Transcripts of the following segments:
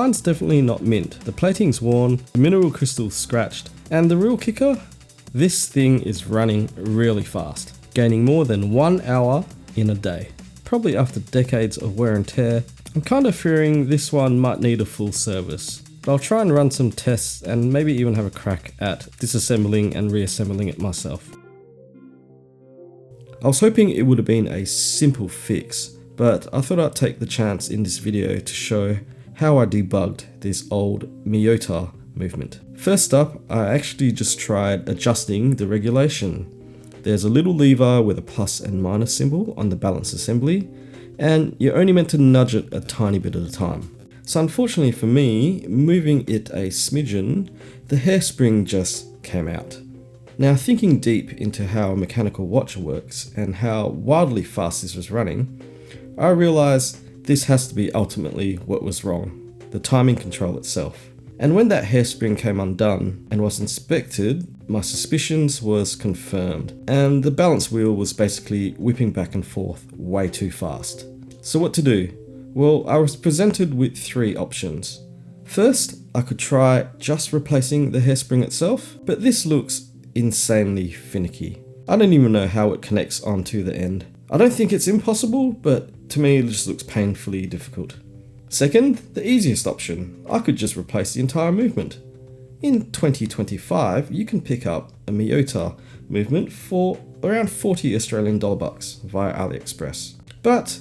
design's definitely not mint, the plating's worn, the mineral crystal's scratched, and the real kicker? This thing is running really fast, gaining more than 1 hour in a day. Probably after decades of wear and tear, I'm kind of fearing this one might need a full service. But I'll try and run some tests and maybe even have a crack at disassembling and reassembling it myself. I was hoping it would have been a simple fix, but I thought I'd take the chance in this video to show how I debugged this old Miyota movement. First up, I actually just tried adjusting the regulation. There's a little lever with a plus and minus symbol on the balance assembly, and you're only meant to nudge it a tiny bit at a time. So unfortunately for me, moving it a smidgen, the hairspring just came out. Now, thinking deep into how a mechanical watch works and how wildly fast this was running, I realised this has to be ultimately what was wrong, the timing control itself. And when that hairspring came undone and was inspected, my suspicions was confirmed, and the balance wheel was basically whipping back and forth way too fast. So what to do? Well, I was presented with 3 options. First, I could try just replacing the hairspring itself, but this looks insanely finicky. I don't even know how it connects onto the end. I don't think it's impossible, but to me it just looks painfully difficult. Second, the easiest option. I could just replace the entire movement. In 2025, you can pick up a Miyota movement for around 40 Australian dollar bucks via AliExpress. But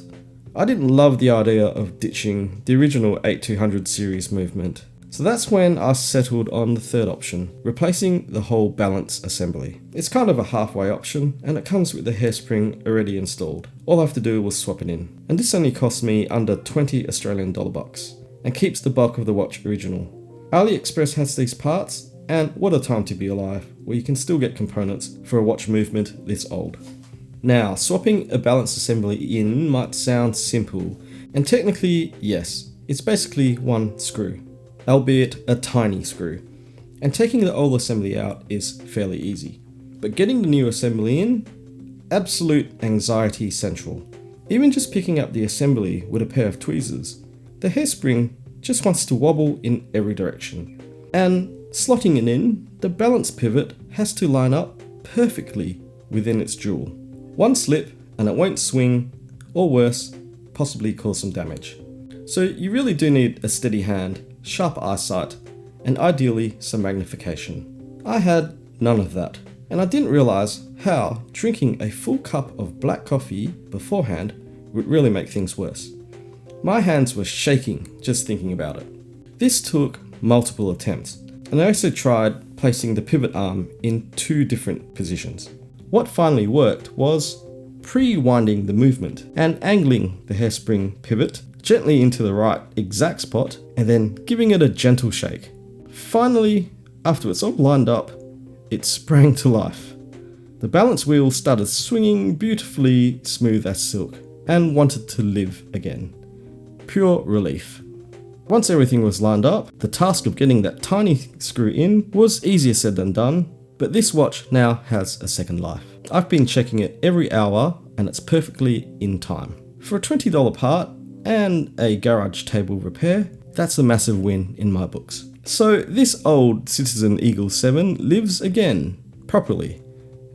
I didn't love the idea of ditching the original 8200 series movement. So that's when I settled on the third option, replacing the whole balance assembly. It's kind of a halfway option, and it comes with the hairspring already installed. All I have to do was swap it in. And this only cost me under 20 Australian dollar bucks, and keeps the bulk of the watch original. AliExpress has these parts, and what a time to be alive, where you can still get components for a watch movement this old. Now, swapping a balance assembly in might sound simple, and technically, yes, it's basically one screw, albeit a tiny screw, and taking the old assembly out is fairly easy. But getting the new assembly in, absolute anxiety central. Even just picking up the assembly with a pair of tweezers, the hairspring just wants to wobble in every direction. And slotting it in, the balance pivot has to line up perfectly within its jewel. One slip and it won't swing, or worse, possibly cause some damage. So you really do need a steady hand, sharp eyesight, and ideally some magnification. I had none of that, and I didn't realise how drinking a full cup of black coffee beforehand would really make things worse. My hands were shaking just thinking about it. This took multiple attempts, and I also tried placing the pivot arm in 2 different positions. What finally worked was pre-winding the movement and angling the hairspring pivot gently into the right exact spot and then giving it a gentle shake. Finally, after it's all lined up, it sprang to life. The balance wheel started swinging beautifully smooth as silk and wanted to live again. Pure relief. Once everything was lined up, the task of getting that tiny screw in was easier said than done, but this watch now has a second life. I've been checking it every hour and it's perfectly in time. For a $20 part and a garage table repair, that's a massive win in my books. So this old Citizen Eagle 7 lives again, properly.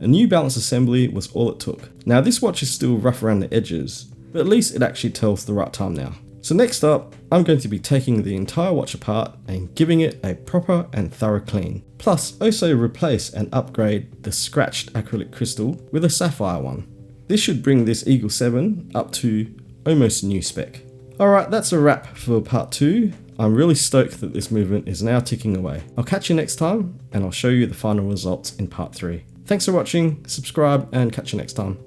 A new balance assembly was all it took. Now this watch is still rough around the edges, but at least it actually tells the right time now. So next up, I'm going to be taking the entire watch apart and giving it a proper and thorough clean. Plus also replace and upgrade the scratched acrylic crystal with a sapphire one. This should bring this Eagle 7 up to almost new spec. Alright, that's a wrap for part 2. I'm really stoked that this movement is now ticking away. I'll catch you next time, and I'll show you the final results in part 3. Thanks for watching, subscribe, and catch you next time.